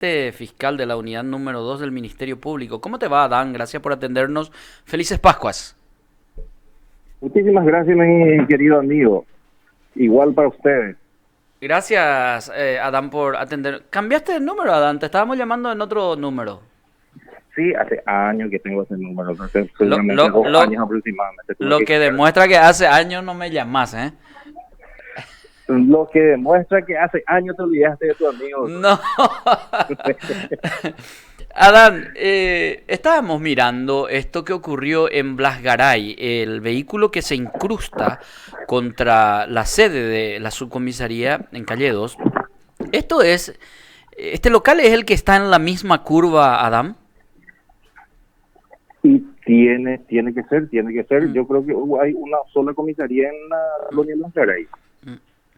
Fiscal de la unidad número 2 del Ministerio Público. ¿Cómo te va, Adán? Gracias por atendernos. Felices Pascuas. Muchísimas gracias, mi querido amigo. Igual para ustedes. Gracias, Adán, por atender. ¿Cambiaste de número, Adán? Te estábamos llamando en otro número. Sí, hace años que tengo ese número, Lo, seguramente lo, 2 años lo, aproximadamente. Tuve lo que que cambiar. demuestra que hace años no me llamas, ¿eh? Lo que demuestra que hace años te olvidaste de tu amigo. No. Adán, estábamos mirando esto que ocurrió en Blasgaray, el vehículo que se incrusta contra la sede de la subcomisaría en Calle 2. Este local es el que está en la misma curva, Adán. Y tiene que ser, tiene que ser. Mm, Yo creo que hay una sola comisaría en la mm, colonia Lanzaray. mm.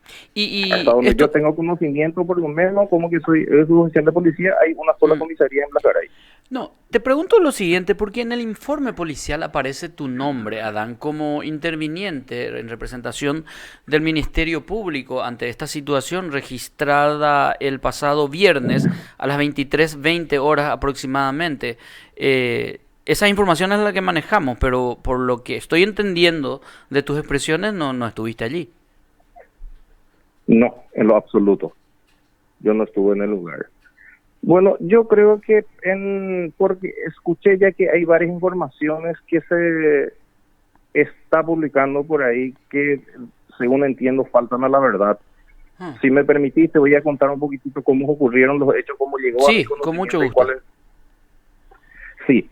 Hasta Y donde yo esto, tengo conocimiento, por lo menos, como que soy oficial de policía, hay una sola mm, comisaría en Lanzaray. no, te pregunto lo siguiente, porque en el informe policial aparece tu nombre, Adán, como interviniente en representación del Ministerio Público ante esta situación registrada el pasado viernes a las 23:20 horas aproximadamente. Esa información es la que manejamos, pero por lo que estoy entendiendo de tus expresiones, no estuviste allí. No, en lo absoluto. Yo no estuve en el lugar. Bueno, yo creo que porque escuché ya que hay varias informaciones que se está publicando por ahí que, según entiendo, faltan a la verdad. Ah, Si me permitiste, voy a contar un poquitito cómo ocurrieron los hechos, cómo llegó a mi sí, con mucho conocimiento y gusto. cuáles. Sí,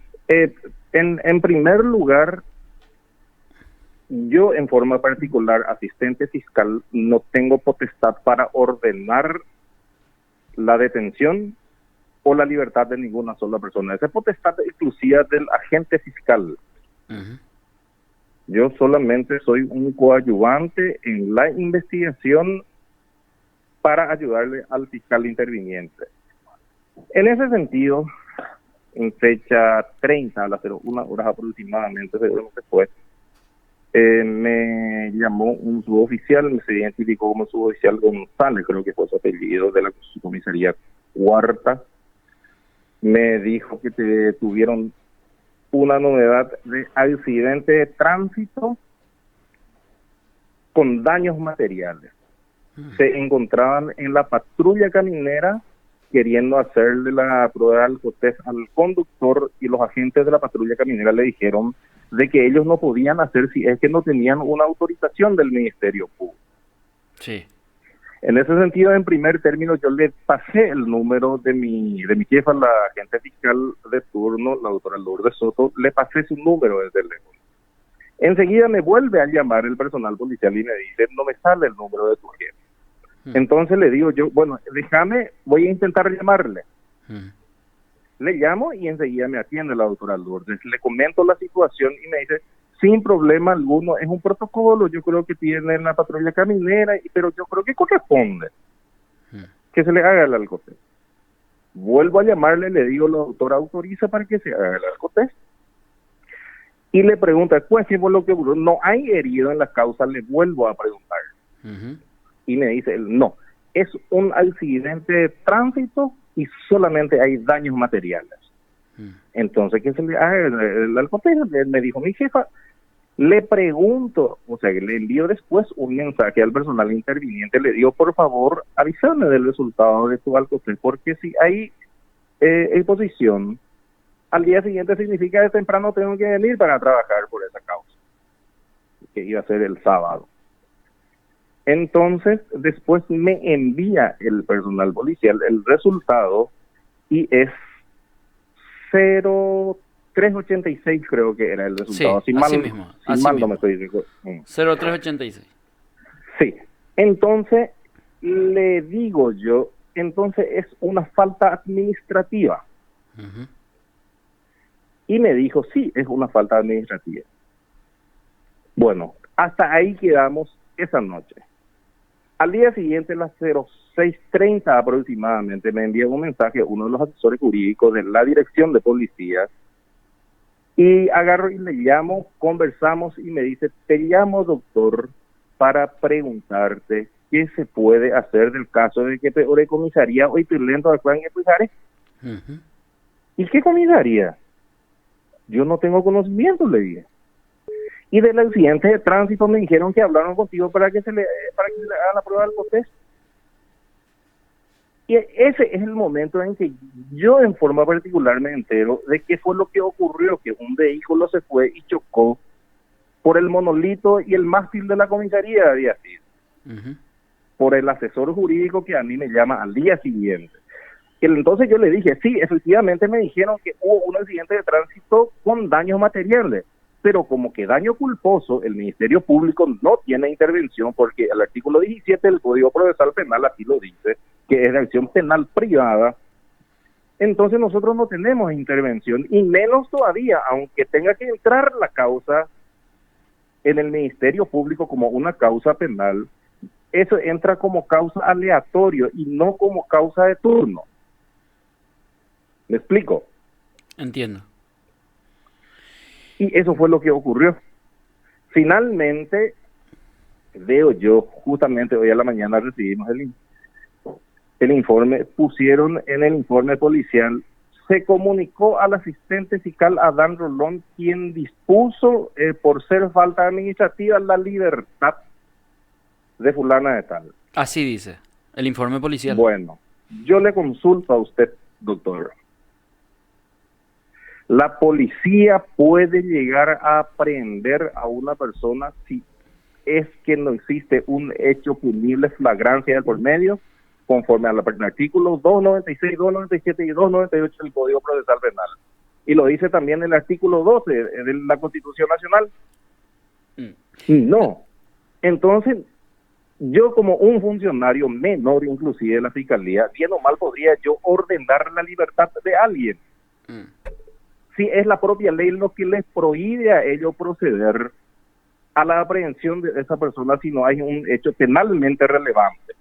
en primer lugar, yo en forma particular, asistente fiscal, no tengo potestad para ordenar la detención o la libertad de ninguna sola persona. Esa es potestad exclusiva del agente fiscal. Ujú. Yo solamente soy un coadyuvante en la investigación para ayudarle al fiscal interviniente. En ese sentido, en fecha 30 a las 01 horas aproximadamente, seguramente fue, me llamó un suboficial, se identificó como suboficial González, creo que fue su apellido, de la comisaría cuarta. Me dijo que tuvieron una novedad de accidente de tránsito con daños materiales. Se encontraban en la patrulla caminera queriendo hacerle la prueba de alcotest al conductor, y los agentes de la patrulla caminera le dijeron de que ellos no podían hacer si es que no tenían una autorización del Ministerio Público. Sí. En ese sentido, en primer término, yo le pasé el número de mi jefa, la agente fiscal de turno, la doctora Lourdes Soto, le pasé su número de teléfono. Enseguida me vuelve a llamar el personal policial y me dice, no me sale el número de tu jefe. Mm, Entonces le digo yo, bueno, déjame, voy a intentar llamarle. mm, Le llamo y enseguida me atiende la doctora Lourdes. Le comento la situación y me dice, sin problema alguno, es un protocolo, yo creo que tiene la patrulla caminera, pero yo creo que corresponde mm. que se le haga el alcotest. Vuelvo a llamarle, le digo, la doctora autoriza para que se haga el alcotest. Y le pregunta, pues, ¿qué fue lo que ocurrió? No hay herido en la causa, le vuelvo a preguntar. Ujú. Y me dice él, no, es un accidente de tránsito y solamente hay daños materiales. Mm. Entonces, ¿qué se le haga el alcotest? Me dijo mi jefa. Le pregunto, o sea, le envío después un mensaje al personal interviniente, le digo, por favor, avísame del resultado de tu alcotest, porque si hay exposición, al día siguiente significa que temprano tengo que venir para trabajar por esa causa, que iba a ser el sábado. Entonces, después me envía el personal policial el resultado y es 0386, creo que era el Sí, resultado, si así mal, mismo, si así mal no me mismo. estoy diciendo. 0386. Sí, entonces le digo yo, entonces es una falta administrativa. Ujú. Y me dijo, sí, es una falta administrativa. Bueno, hasta ahí quedamos esa noche. Al día siguiente, a las 06:30 aproximadamente, me envía un mensaje uno de los asesores jurídicos de la dirección de policía, y agarro y le llamo, conversamos y me dice, te llamo, doctor, para preguntarte qué se puede hacer del caso de que ore comisaría hoy lento de Juan Guepujare. ¿Y qué comisaría? Yo no tengo conocimiento, le dije. Y del accidente de tránsito me dijeron que hablaron contigo para que se le haga la prueba del contexto. Y ese es el momento en que yo en forma particular me entero de qué fue lo que ocurrió, que un vehículo se fue y chocó por el monolito y el mástil de la comisaría había sido. Por el asesor jurídico que a mí me llama al día siguiente. Entonces yo le dije, sí, efectivamente me dijeron que hubo un accidente de tránsito con daños materiales, pero como que daño culposo, el Ministerio Público no tiene intervención porque el artículo 17 del Código Procesal Penal así lo dice, que es de acción penal privada. Entonces nosotros no tenemos intervención, y menos todavía, aunque tenga que entrar la causa en el Ministerio Público como una causa penal, eso entra como causa aleatorio y no como causa de turno. ¿Me explico? Entiendo. Y eso fue lo que ocurrió. Finalmente, veo yo, justamente hoy a la mañana recibimos el informe, pusieron en el informe policial, se comunicó al asistente fiscal Adán Rolón, quien dispuso por ser falta administrativa la libertad de fulana de tal. Así dice el informe policial. Bueno, yo le consulto a usted, doctor. La policía puede llegar a aprehender a una persona si es que no existe un hecho punible, flagrancia de por medio, conforme al artículo 296, 297 y 298 del Código Procesal Penal. Y lo dice también el artículo 12 de la Constitución Nacional. No. Entonces, yo como un funcionario menor, inclusive de la Fiscalía, bien o mal podría yo ordenar la libertad de alguien. Si es la propia ley lo que les prohíbe a ellos proceder a la aprehensión de esa persona si no hay un hecho penalmente relevante.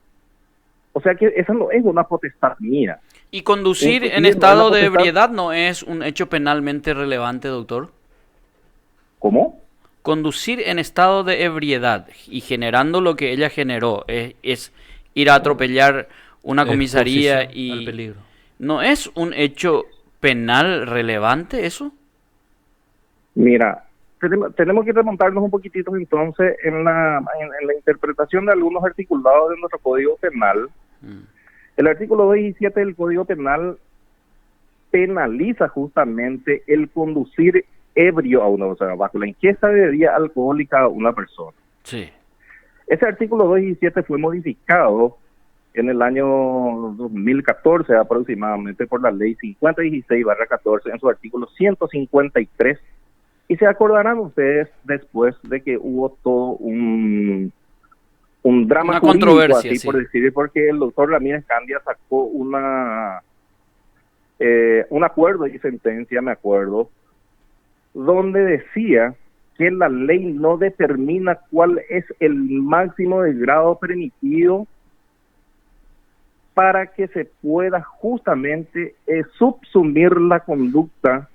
O sea que esa no es una potestad mía. ¿Y conducir en estado de ebriedad no es un hecho penalmente relevante, doctor? ¿Cómo? Conducir en estado de ebriedad y generando lo que ella generó es ir a atropellar una comisaría y al peligro. ¿No es un hecho penal relevante eso? Mira, tenemos que remontarnos un poquitito entonces en la interpretación de algunos articulados de nuestro Código Penal. El artículo 217 del Código Penal penaliza justamente el conducir ebrio a una persona, bajo la ingesta de bebida alcohólica a una persona. Sí. Ese artículo 217 fue modificado en el año 2014 aproximadamente por la ley 5016/14 en su artículo 153, y se acordarán ustedes después de que hubo todo un drama una jurídico, controversia, así sí, por decir, porque el doctor Ramírez Candia sacó un acuerdo y sentencia, me acuerdo, donde decía que la ley no determina cuál es el máximo de grado permitido para que se pueda justamente subsumir la conducta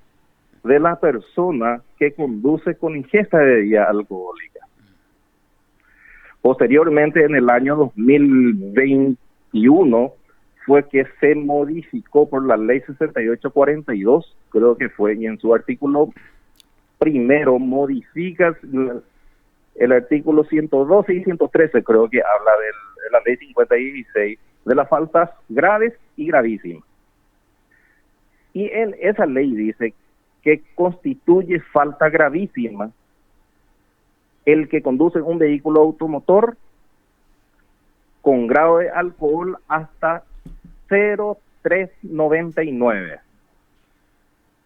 de la persona que conduce con ingesta de bebida alcohólica. Posteriormente, en el año 2021, fue que se modificó por la ley 6842, creo que fue, y en su artículo primero modifica el artículo 112 y 113, creo que habla de la ley 5016, de las faltas graves y gravísimas. Y en esa ley dice que constituye falta gravísima el que conduce un vehículo automotor con grado de alcohol hasta 0,399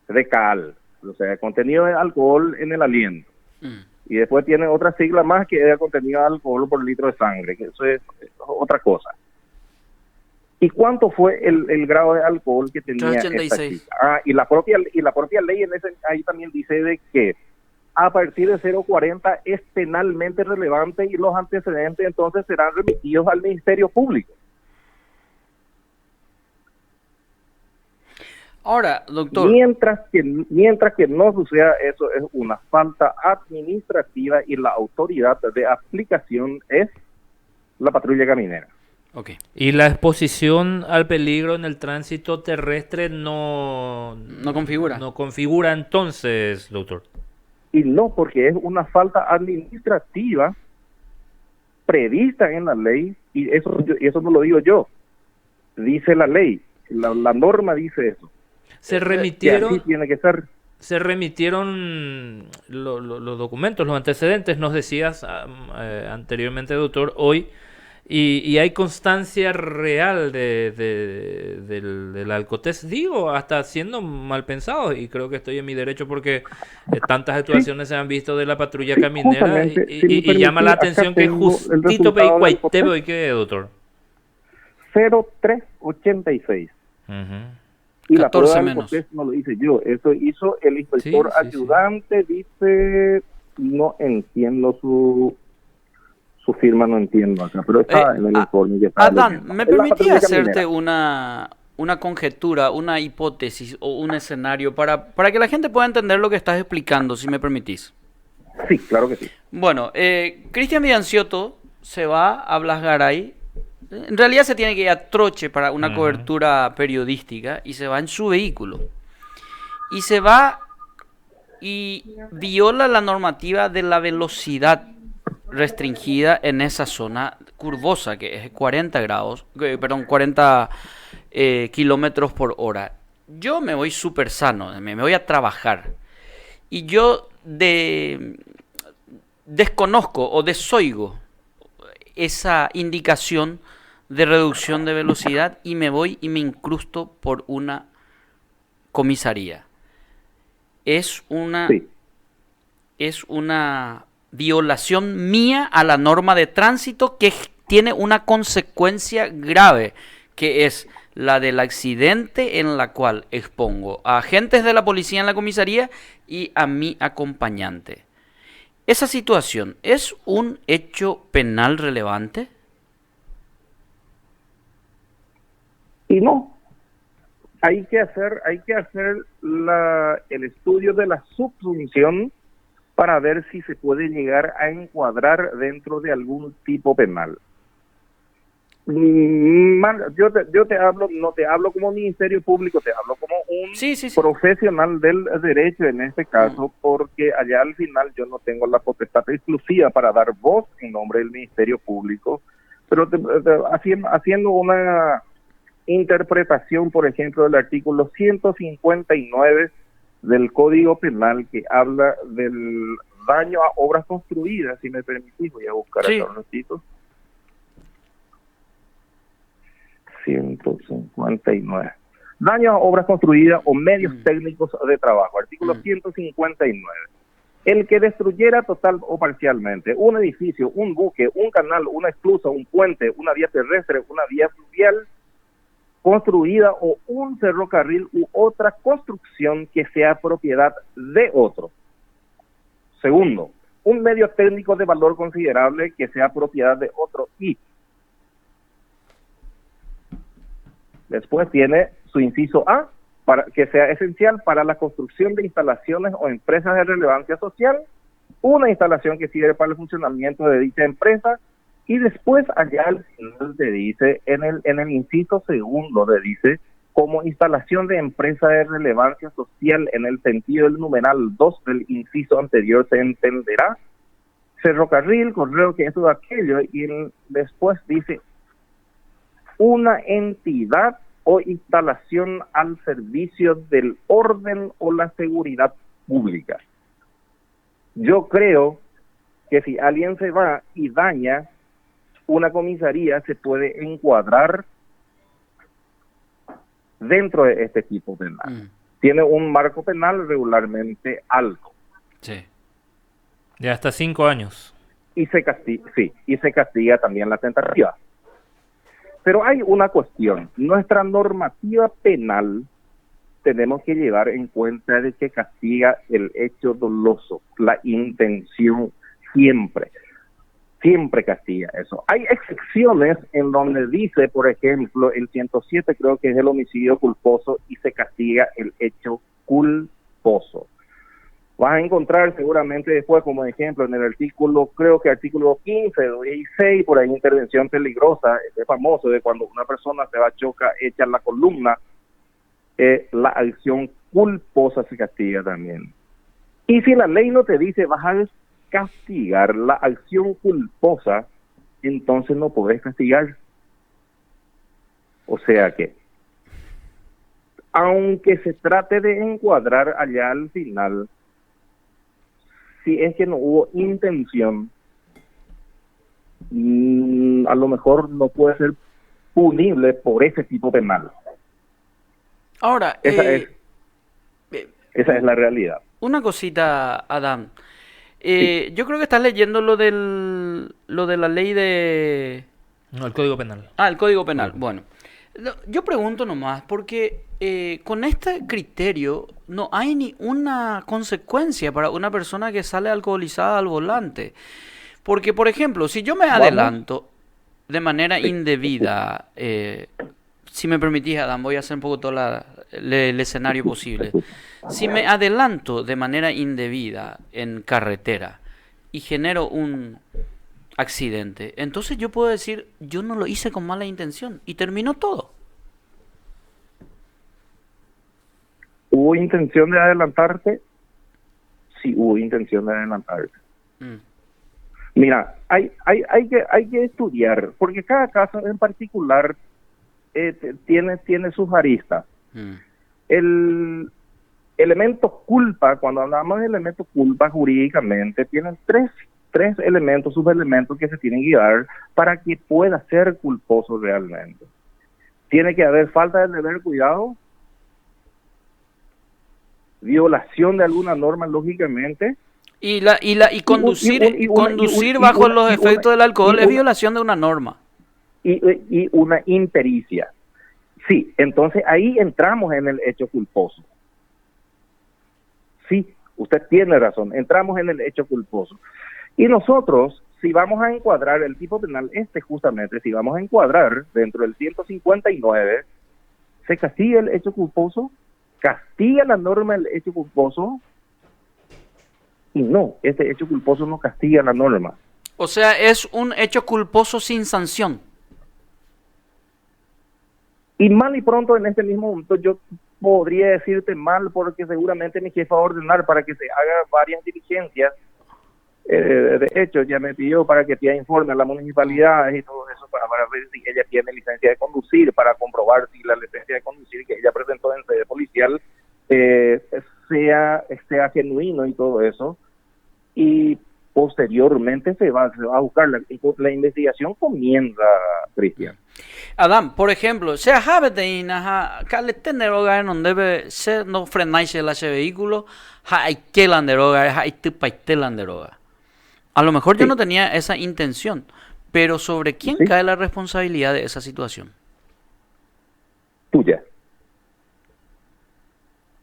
de cal, o sea, contenido de alcohol en el aliento. Y después tiene otra sigla más que es el contenido de alcohol por litro de sangre, que eso es otra cosa. ¿Y cuánto fue el grado de alcohol que tenía 86. esta chica? Y la propia ley ahí también dice de que a partir de 0,40 es penalmente relevante y los antecedentes entonces serán remitidos al Ministerio Público. Ahora, doctor, Mientras que no suceda eso, es una falta administrativa y la autoridad de aplicación es la patrulla caminera. Ok. Y la exposición al peligro en el tránsito terrestre No configura. no configura entonces, doctor. Y no, porque es una falta administrativa prevista en la ley, y eso no lo digo yo, dice la ley, la norma dice eso, Se que así remitieron, tiene que ser. se remitieron los documentos, los antecedentes, nos decías anteriormente, doctor, hoy, y hay constancia real del alcotest, digo, hasta siendo mal pensado, y creo que estoy en mi derecho porque tantas actuaciones se han visto de la patrulla Sí, caminera, justamente, si me y llama la permitís, acá atención que tengo el justito resultado del Peicuaitebe, alcotest. ¿y qué, doctor? 0386. Ujú. Y la 14 prueba del menos. alcotest no lo hice yo, eso hizo el inspector Sí, sí, sí. ayudante, dice, no entiendo su firma, no entiendo acá, pero está en el informe que estaba Adán, leyendo. ¿me Es la permitís patrulla hacerte caminera. una conjetura, una hipótesis o un escenario para que la gente pueda entender lo que estás explicando, si me permitís? Sí, claro que sí. Bueno, Cristian Villancioto se va a Blas Garay. En realidad se tiene que ir a Troche para una Ujú. cobertura periodística y se va en su vehículo. Y se va y viola la normativa de la velocidad restringida en esa zona curvosa, que es 40 grados, perdón, 40 kilómetros por hora. Yo me voy súper sano, me voy a trabajar. Y yo desconozco o desoigo esa indicación de reducción de velocidad y me voy y me incrusto por una comisaría. Es una Sí. es una violación mía a la norma de tránsito que tiene una consecuencia grave, que es la del accidente en la cual expongo a agentes de la policía en la comisaría y a mi acompañante. ¿Esa situación es un hecho penal relevante? Y no, hay que hacer el estudio de la subsunción para ver si se puede llegar a encuadrar dentro de algún tipo penal. Yo te hablo, no te hablo como Ministerio Público, te hablo como un Sí. profesional del derecho en este caso, porque allá al final yo no tengo la potestad exclusiva para dar voz en nombre del Ministerio Público, pero haciendo una interpretación, por ejemplo, del artículo 159 del Código Penal, que habla del daño a obras construidas, si me permitís, voy a buscar Sí. acá un ratito. 159. Daño a obras construidas o medios técnicos de trabajo. Artículo 159. El que destruyera total o parcialmente un edificio, un buque, un canal, una esclusa, un puente, una vía terrestre, una vía fluvial construida o un ferrocarril u otra construcción que sea propiedad de otro. Segundo, un medio técnico de valor considerable que sea propiedad de otro. Y después tiene su inciso A, para que sea esencial para la construcción de instalaciones o empresas de relevancia social, una instalación que sirve para el funcionamiento de dicha empresa, y después allá al final te dice, en el inciso segundo te dice, como instalación de empresa de relevancia social en el sentido del numeral 2 del inciso anterior se entenderá, ferrocarril, correo, que eso, aquello, y después dice, una entidad o instalación al servicio del orden o la seguridad pública. Yo creo que si alguien se va y daña una comisaría, se puede encuadrar dentro de este tipo penal. Tiene un marco penal regularmente alto. Sí. De hasta 5 años. Y se castiga también la tentativa. Pero hay una cuestión. Nuestra normativa penal tenemos que llevar en cuenta de que castiga el hecho doloso, la intención, siempre castiga eso. Hay excepciones en donde dice, por ejemplo, el 107 creo que es el homicidio culposo y se castiga el hecho culposo. Vas a encontrar seguramente después, como ejemplo, en el artículo, creo que artículo 15 o 16, por ahí intervención peligrosa, es famoso de cuando una persona se va a chocar, echa la columna, la acción culposa se castiga también. Y si la ley no te dice vas a castigar la acción culposa, entonces no podés castigar. O sea que, aunque se trate de encuadrar allá al final, si es que no hubo intención, a lo mejor no puede ser punible por ese tipo penal. Ahora, Esa es la realidad. una cosita, Adán. Yo creo que estás leyendo lo de la ley de... No, el Código Penal. Ah, el Código Penal. Bueno, yo pregunto nomás, porque con este criterio no hay ni una consecuencia para una persona que sale alcoholizada al volante. Porque, por ejemplo, si yo me adelanto de manera indebida, si me permitís, Adán, voy a hacer un poco todo el escenario posible. Si me adelanto de manera indebida en carretera y genero un accidente, entonces yo puedo decir, yo no lo hice con mala intención y terminó todo. ¿Hubo intención de adelantarte? Sí, hubo intención de adelantarte. Mira, hay que estudiar, porque cada caso en particular tiene sus aristas. El elemento culpa, cuando hablamos de elemento culpa jurídicamente, tienen tres elementos, subelementos que se tienen que dar para que pueda ser culposo realmente. Tiene que haber falta de deber cuidado, violación de alguna norma, lógicamente, Y conducir bajo los efectos del alcohol es violación de una norma. Y una impericia. Sí, entonces ahí entramos en el hecho culposo. Sí, usted tiene razón, entramos en el hecho culposo. Y nosotros, si vamos a encuadrar el tipo penal, justamente, si vamos a encuadrar dentro del 159, se castiga el hecho culposo, castiga la norma el hecho culposo, y no, este hecho culposo no castiga la norma. O sea, es un hecho culposo sin sanción. Y mal y pronto en este mismo momento yo podría decirte mal porque seguramente mi jefa va a ordenar para que se haga varias diligencias. De hecho, ya me pidió para que pida informe a la municipalidad y todo eso para ver si ella tiene licencia de conducir, para comprobar si la licencia de conducir que ella presentó en sede policial sea genuino y todo eso. Y posteriormente se va a buscar la investigación comienza, Cristian. Adam, por ejemplo, se sabe de que tener hogar en donde se no frenáis el vehículo, hay que landeroga, hay que landeroga. A lo mejor yo no tenía esa intención, pero ¿sobre quién cae la responsabilidad de esa situación? Tuya.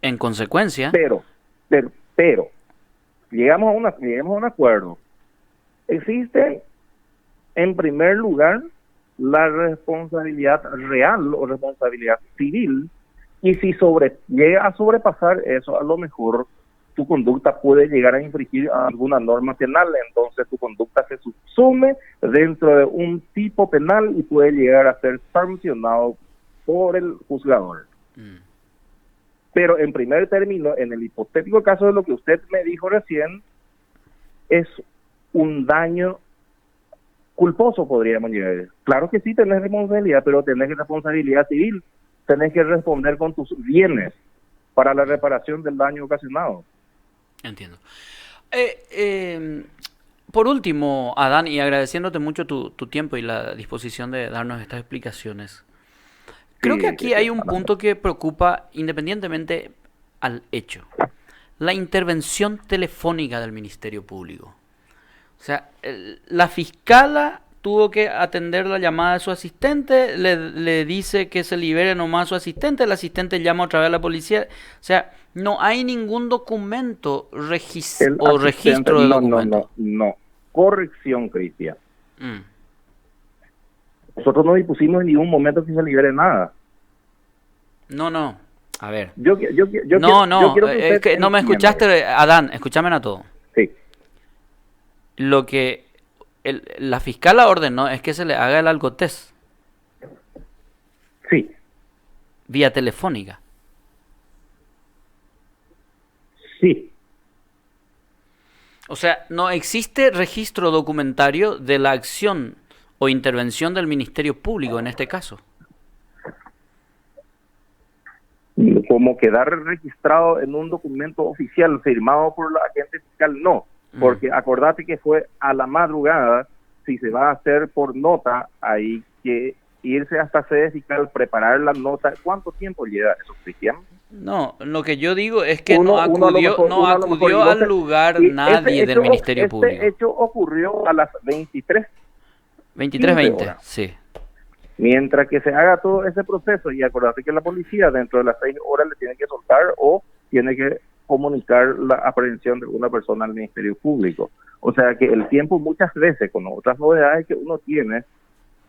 En consecuencia. Pero, llegamos a un acuerdo. Existe, en primer lugar, la responsabilidad real o responsabilidad civil, y si llega a sobrepasar eso, a lo mejor tu conducta puede llegar a infringir alguna norma penal, entonces tu conducta se subsume dentro de un tipo penal y puede llegar a ser sancionado por el juzgador. Pero en primer término, en el hipotético caso de lo que usted me dijo recién, es un daño culposo, podríamos llegar. Claro que sí tenés responsabilidad, pero tenés responsabilidad civil. Tenés que responder con tus bienes para la reparación del daño ocasionado. Entiendo. Por último, Adán, y agradeciéndote mucho tu tiempo y la disposición de darnos estas explicaciones, creo que aquí hay un punto que preocupa independientemente al hecho. La intervención telefónica del Ministerio Público. O sea, la fiscala tuvo que atender la llamada de su asistente, le dice que se libere nomás a su asistente, el asistente llama otra vez a la policía. O sea, no hay ningún documento registro de documento. No. Corrección, Cristian. Nosotros no dispusimos en ningún momento que se libere nada. No. A ver. Yo No, quiero que es usted que no me entienda. escuchaste, Adán, escúchame a todo. Sí, Lo que la fiscal ordenó es que se le haga el alcotest sí, vía telefónica. sí. O sea, no existe registro documentario de la acción o intervención del Ministerio Público en este caso. Como quedar registrado en un documento oficial firmado por la agente fiscal, no, porque acordate que fue a la madrugada. Si se va a hacer por nota, hay que irse hasta sede fiscal, preparar la nota. ¿Cuánto tiempo lleva eso, Cristian? No, lo que yo digo es que Uno a lo mejor, no uno a lo mejor, acudió y al doce- lugar y nadie del Ministerio Público. Este hecho ocurrió a las 23:15 23:20, horas. sí. Mientras que se haga todo ese proceso, y acordate que la policía dentro de las 6 horas le tiene que soltar o tiene que comunicar la aprehensión de una persona al Ministerio Público. O sea que el tiempo muchas veces, con otras novedades que uno tiene,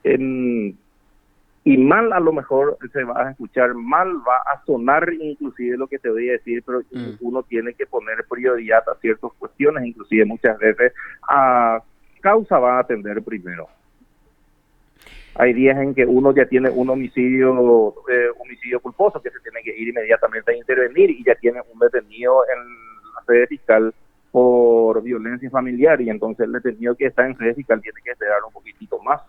y mal a lo mejor se va a escuchar, mal va a sonar inclusive lo que te voy a decir, pero uno tiene que poner prioridad a ciertas cuestiones, inclusive muchas veces a causa va a atender primero. Hay días en que uno ya tiene un homicidio culposo que se tiene que ir inmediatamente a intervenir y ya tiene un detenido en la sede fiscal por violencia familiar, y entonces el detenido que está en sede fiscal tiene que esperar un poquitito más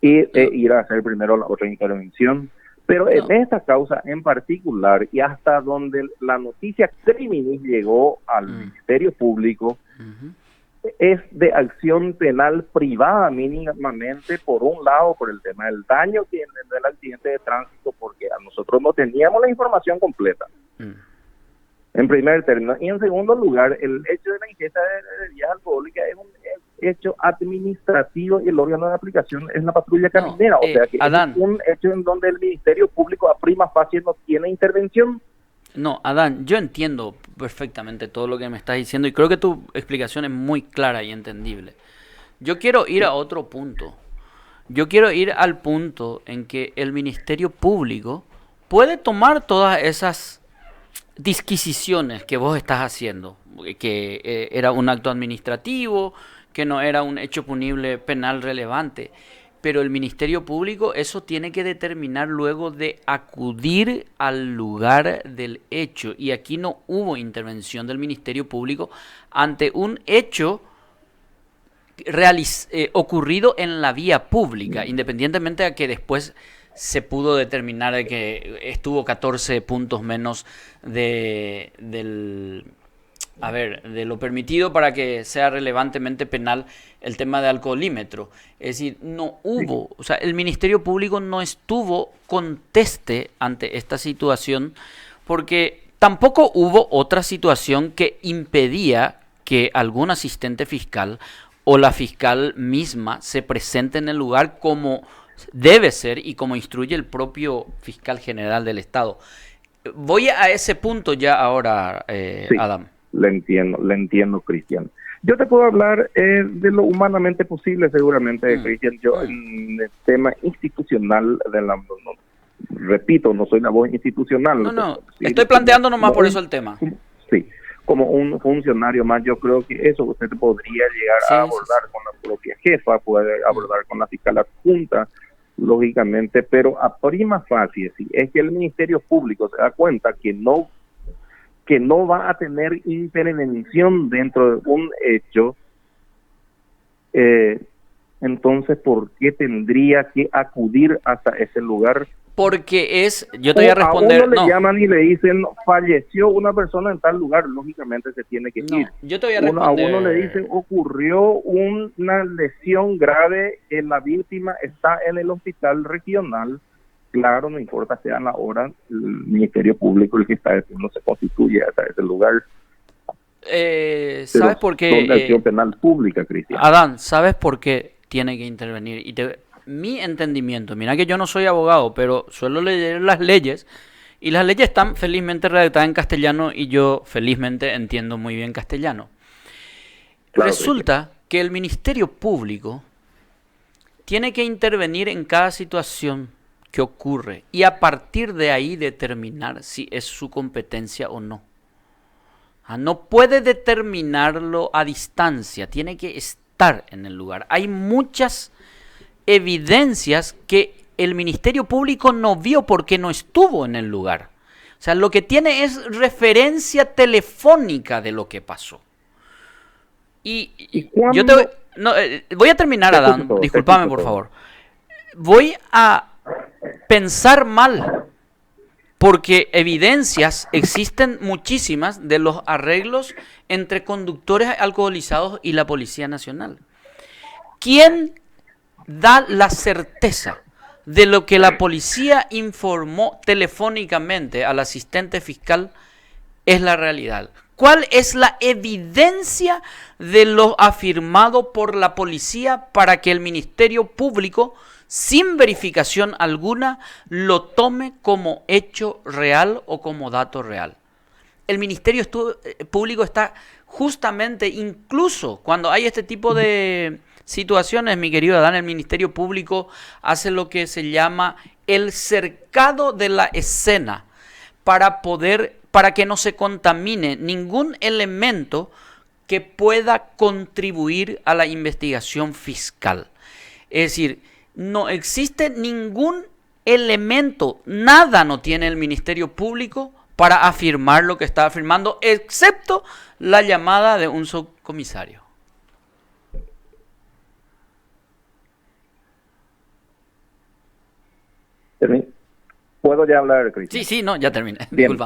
y ir a hacer primero la otra intervención. Pero en esta causa en particular, y hasta donde la noticia criminis llegó al Ministerio Público, es de acción penal privada mínimamente, por un lado por el tema del daño que en el accidente de tránsito, porque a nosotros no teníamos la información completa, en primer término, y en segundo lugar, el hecho de la ingesta de bebidas alcohólicas es un hecho administrativo y el órgano de aplicación es la patrulla caminera, o sea que Adán, es un hecho en donde el Ministerio Público a prima facie no tiene intervención. No, Adán, yo entiendo perfectamente todo lo que me estás diciendo y creo que tu explicación es muy clara y entendible. Yo quiero ir a otro punto. Yo quiero ir al punto en que el Ministerio Público puede tomar todas esas disquisiciones que vos estás haciendo, que era un acto administrativo, que no era un hecho punible penal relevante. Pero el Ministerio Público eso tiene que determinar luego de acudir al lugar del hecho. Y aquí no hubo intervención del Ministerio Público ante un hecho ocurrido en la vía pública, independientemente de que después se pudo determinar de que estuvo 14 puntos menos de lo permitido para que sea relevantemente penal el tema de alcoholímetro. Es decir, no hubo, o sea, el Ministerio Público no estuvo conteste ante esta situación porque tampoco hubo otra situación que impedía que algún asistente fiscal o la fiscal misma se presente en el lugar como debe ser y como instruye el propio fiscal general del Estado. Voy a ese punto ya ahora, Adam. Le entiendo, Cristian. Yo te puedo hablar de lo humanamente posible, seguramente, Cristian. Yo, en el tema institucional, repito, no soy la voz institucional. No, estoy planteando nomás por eso el tema. Sí, como un funcionario más, yo creo que eso usted podría llegar a abordar con la propia jefa, puede abordar con la fiscal adjunta, lógicamente, pero a prima facie, si es que el Ministerio Público se da cuenta que no va a tener intervención dentro de un hecho, entonces, ¿por qué tendría que acudir hasta ese lugar? Porque yo te voy a responder. A uno le llaman y le dicen, falleció una persona en tal lugar, lógicamente se tiene que ir. Yo te voy a responder. A uno le dicen, ocurrió una lesión grave, la víctima está en el hospital regional. Claro, no importa sea la hora, el Ministerio Público el que está no se constituye hasta ese lugar. ¿Sabes por qué? Son de acción penal pública, Cristian. Adán, ¿sabes por qué tiene que intervenir? Mi entendimiento, mira que yo no soy abogado, pero suelo leer las leyes y las leyes están felizmente redactadas en castellano y yo felizmente entiendo muy bien castellano. Claro, resulta que el Ministerio Público tiene que intervenir en cada situación que ocurre y a partir de ahí determinar si es su competencia o no. No puede determinarlo a distancia, tiene que estar en el lugar. Hay muchas evidencias que el Ministerio Público no vio porque no estuvo en el lugar. O sea, lo que tiene es referencia telefónica de lo que pasó. Y yo voy a terminar, Adán, discúlpame por favor. Voy a pensar mal, porque evidencias existen muchísimas de los arreglos entre conductores alcoholizados y la Policía Nacional. ¿Quién da la certeza de lo que la policía informó telefónicamente al asistente fiscal es la realidad? ¿Cuál es la evidencia de lo afirmado por la policía para que el Ministerio Público, sin verificación alguna, lo tome como hecho real o como dato real? El Ministerio Público está justamente, incluso cuando hay este tipo de situaciones, mi querido Adán, el Ministerio Público hace lo que se llama el cercado de la escena para que no se contamine ningún elemento que pueda contribuir a la investigación fiscal. Es decir, no existe ningún elemento, nada no tiene el Ministerio Público para afirmar lo que está afirmando, excepto la llamada de un subcomisario. ¿Puedo ya hablar, Cristian? Sí, no, ya terminé. Bien.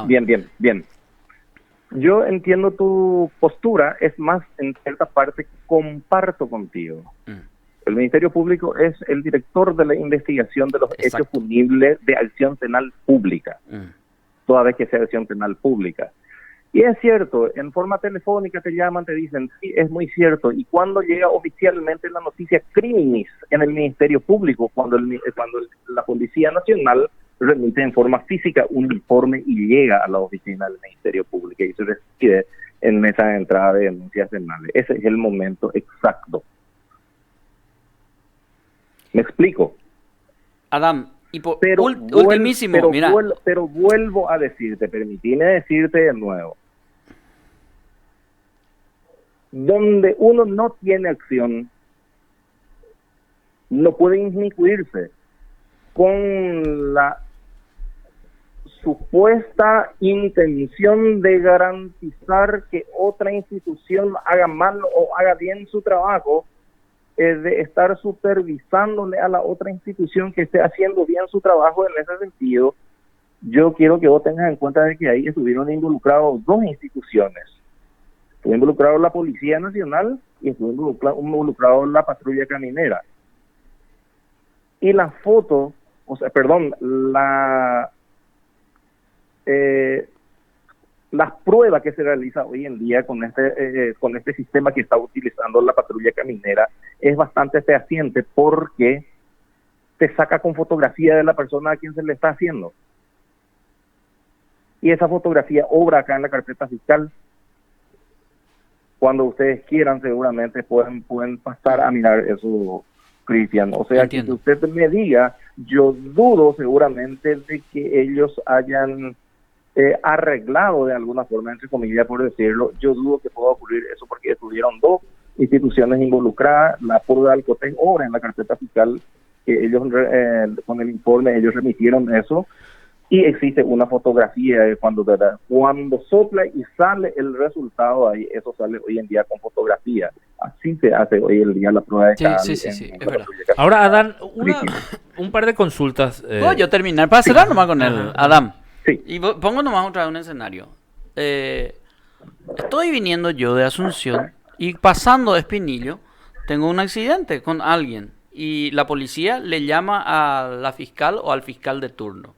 Yo entiendo tu postura, es más, en cierta parte comparto contigo. El Ministerio Público es el director de la investigación de los hechos punibles de acción penal pública, toda vez que sea acción penal pública. Y es cierto, en forma telefónica te llaman, te dicen, sí, es muy cierto. Y cuando llega oficialmente la noticia criminis en el Ministerio Público, cuando la Policía Nacional remite en forma física un informe y llega a la oficina del Ministerio Público y se decide en mesa de entrada de denuncias penales. Ese es el momento exacto. ¿Me explico? Adam, y pero vuelvo a decirte, permitime decirte de nuevo, donde uno no tiene acción, no puede inmiscuirse con la supuesta intención de garantizar que otra institución haga mal o haga bien su trabajo, de estar supervisándole a la otra institución que esté haciendo bien su trabajo. En ese sentido, yo quiero que vos tengas en cuenta de que ahí estuvieron involucrados dos instituciones. Estuvo involucrado la Policía Nacional y estuvo involucrado la Patrulla Caminera. Y la foto, las pruebas que se realiza hoy en día con este sistema que está utilizando la Patrulla Caminera es bastante fehaciente, porque te saca con fotografía de la persona a quien se le está haciendo. Y esa fotografía obra acá en la carpeta fiscal. Cuando ustedes quieran, seguramente pueden pasar a mirar eso, Cristian. O sea, que usted me diga, yo dudo seguramente de que ellos hayan arreglado de alguna forma, entre comillas, por decirlo. Yo dudo que pueda ocurrir eso, porque estuvieron dos instituciones involucradas. La prueba de Alcotec obra en la carpeta fiscal, que ellos con el informe ellos remitieron eso, y existe una fotografía de cuando sopla y sale el resultado ahí. Eso sale hoy en día con fotografía. Así se hace hoy en día la prueba de cada. Sí, es verdad. Ahora, Adán, un par de consultas. ¿Puedo yo terminar? Para cerrar nomás con él, Adam. Sí. Y pongo nomás otra vez un escenario. Estoy viniendo yo de Asunción y pasando de Espinillo, tengo un accidente con alguien y la policía le llama a la fiscal o al fiscal de turno.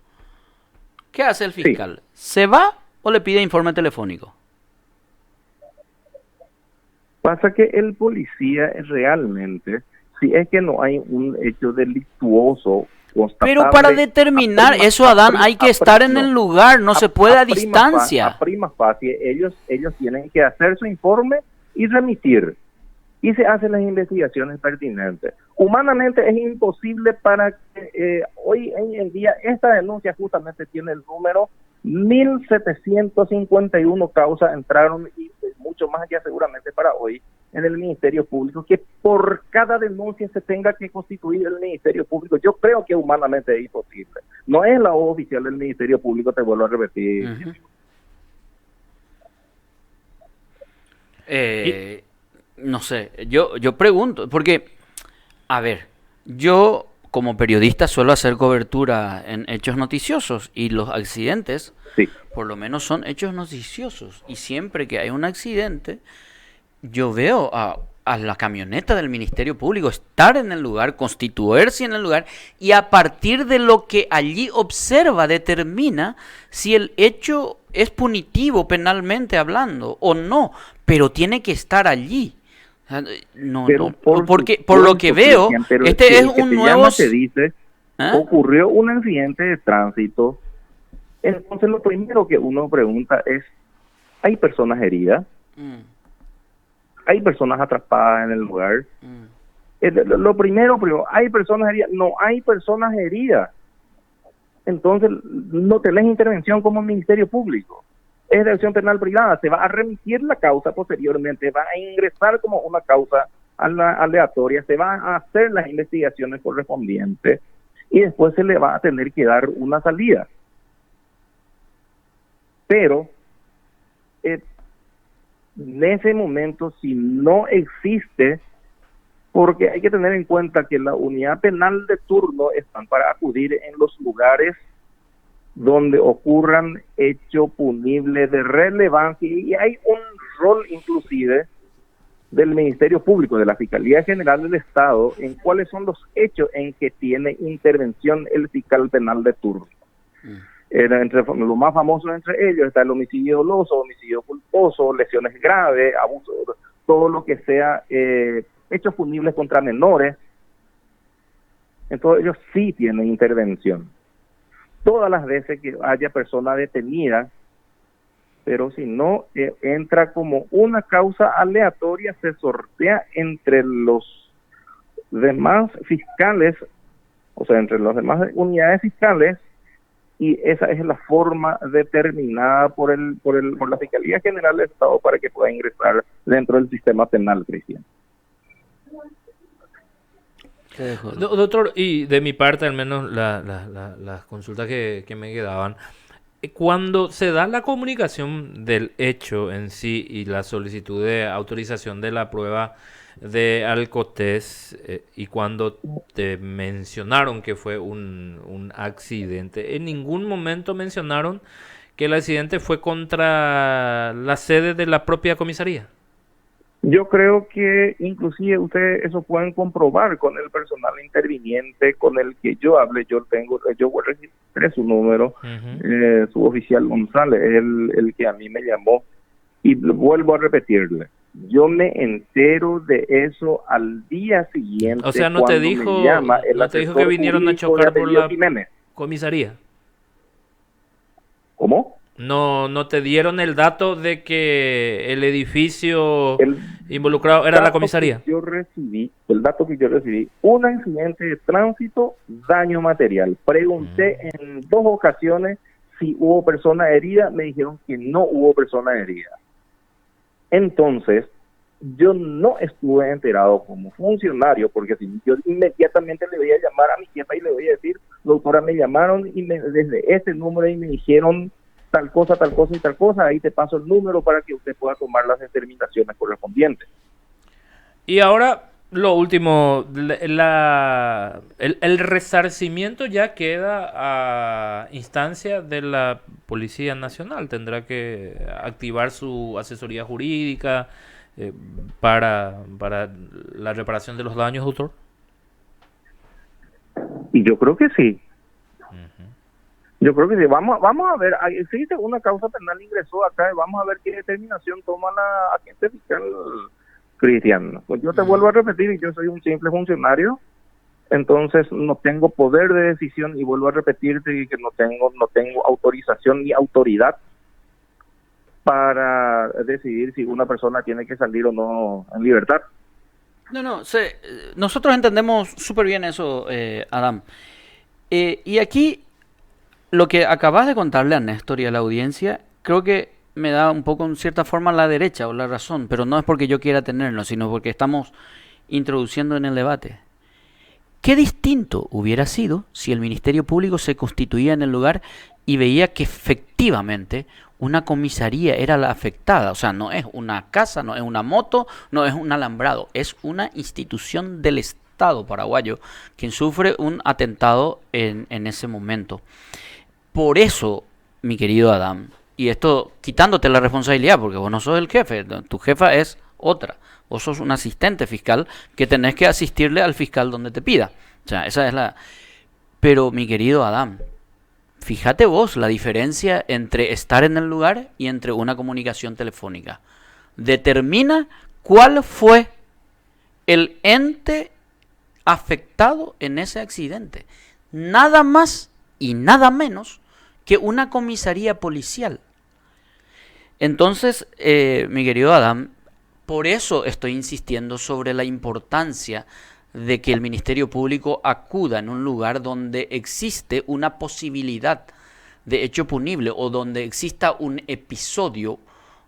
¿Qué hace el fiscal? Sí. ¿Se va o le pide informe telefónico? Pasa que el policía realmente, si es que no hay un hecho delictuoso, pero para determinar eso, Adán, hay que estar en el lugar, no se puede a distancia. A prima facie, ellos tienen que hacer su informe y remitir. y se hacen las investigaciones pertinentes. Humanamente es imposible para que hoy en el día esta denuncia justamente tiene el número 1751 causas entraron y mucho más allá seguramente para hoy en el Ministerio Público, que por cada denuncia se tenga que constituir el Ministerio Público. Yo creo que humanamente es imposible. No es la voz oficial del Ministerio Público, te vuelvo a repetir. No sé, yo pregunto, porque, a ver, yo como periodista suelo hacer cobertura en hechos noticiosos y los accidentes, Sí. por lo menos son hechos noticiosos. Y siempre que hay un accidente, yo veo a la camioneta del Ministerio Público estar en el lugar, constituirse en el lugar, y a partir de lo que allí observa, determina si el hecho es punitivo penalmente hablando o no, pero tiene que estar allí. O sea, no, Pero no, porque por lo que veo, pero este es que un te nuevo... llama, te dice, ¿Ah? ocurrió un accidente de tránsito. Entonces lo primero que uno pregunta es, ¿hay personas heridas? ¿Hay personas atrapadas en el lugar? Lo primero, ¿hay personas heridas? No hay personas heridas. Entonces no tenés intervención como Ministerio Público. Es de acción penal privada, se va a remitir la causa posteriormente, va a ingresar como una causa aleatoria, se van a hacer las investigaciones correspondientes y después se le va a tener que dar una salida. Pero en ese momento, si no existe, porque hay que tener en cuenta que la unidad penal de turno están para acudir en los lugares donde ocurran hechos punibles de relevancia, y hay un rol inclusive del Ministerio Público, de la Fiscalía General del Estado, en cuáles son los hechos en que tiene intervención el fiscal penal de turno. Entre lo más famoso entre ellos está el homicidio doloso, homicidio culposo, lesiones graves, abuso, todo lo que sea hechos punibles contra menores. Entonces ellos sí tienen intervención. Todas las veces que haya persona detenida, pero si no entra como una causa aleatoria, se sortea entre los demás fiscales, o sea, entre las demás unidades fiscales, y esa es la forma determinada por la Fiscalía General del Estado para que pueda ingresar dentro del sistema penal, Cristian. Doctor, y de mi parte, al menos las consultas que me quedaban, cuando se da la comunicación del hecho en sí y la solicitud de autorización de la prueba de alcotés, y cuando te mencionaron que fue un accidente, en ningún momento mencionaron que el accidente fue contra la sede de la propia comisaría. Yo creo que inclusive ustedes eso pueden comprobar con el personal interviniente con el que yo hablé. Yo registré su número, su oficial González, el que a mí me llamó, y vuelvo a repetirle, yo me entero de eso al día siguiente. O sea, no te dijo que vinieron a chocar por la comisaría. ¿Cómo? No te dieron el dato de que el edificio involucrado era la comisaría. El dato que yo recibí, un accidente de tránsito, daño material. Pregunté en 2 ocasiones si hubo persona herida, me dijeron que no hubo persona herida. Entonces, yo no estuve enterado como funcionario, porque si yo inmediatamente le voy a llamar a mi jefa y le voy a decir, doctora, me llamaron y desde ese número y me dijeron tal cosa y tal cosa, ahí te paso el número para que usted pueda tomar las determinaciones correspondientes. Y ahora, lo último, el resarcimiento ya queda a instancia de la Policía Nacional. Tendrá que activar su asesoría jurídica para la reparación de los daños, doctor. Y yo creo que sí. Yo creo que sí. Vamos a ver, existe una causa penal ingresó acá y vamos a ver qué determinación toma la agente fiscal, Cristian. Pues yo te vuelvo a repetir, yo soy un simple funcionario, entonces no tengo poder de decisión, y vuelvo a repetirte que no tengo autorización ni autoridad para decidir si una persona tiene que salir o no en libertad. No, nosotros entendemos súper bien eso, Adam. Y aquí lo que acabas de contarle a Néstor y a la audiencia, creo que me da un poco en cierta forma la derecha o la razón, pero no es porque yo quiera tenerlo, sino porque estamos introduciendo en el debate. Qué distinto hubiera sido si el Ministerio Público se constituía en el lugar y veía que efectivamente una comisaría era la afectada. O sea, no es una casa, no es una moto, no es un alambrado, es una institución del Estado paraguayo quien sufre un atentado en ese momento. Por eso, mi querido Adam, y esto quitándote la responsabilidad, porque vos no sos el jefe, tu jefa es otra. Vos sos un asistente fiscal que tenés que asistirle al fiscal donde te pida. O sea, esa es la... Pero, mi querido Adam, fíjate vos la diferencia entre estar en el lugar y entre una comunicación telefónica. Determina cuál fue el ente afectado en ese accidente. Nada más y nada menos que una comisaría policial. Entonces, mi querido Adam, por eso estoy insistiendo sobre la importancia de que el Ministerio Público acuda en un lugar donde existe una posibilidad de hecho punible o donde exista un episodio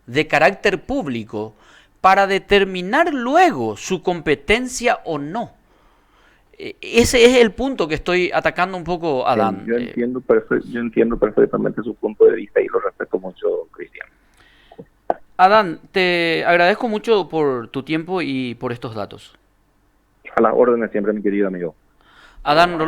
de carácter público para determinar luego su competencia o no. Ese es el punto que estoy atacando un poco, Adán. Yo entiendo perfectamente su punto de vista y lo respeto mucho, Cristian. Adán, te agradezco mucho por tu tiempo y por estos datos. A las órdenes siempre, mi querido amigo. Adán Rolón.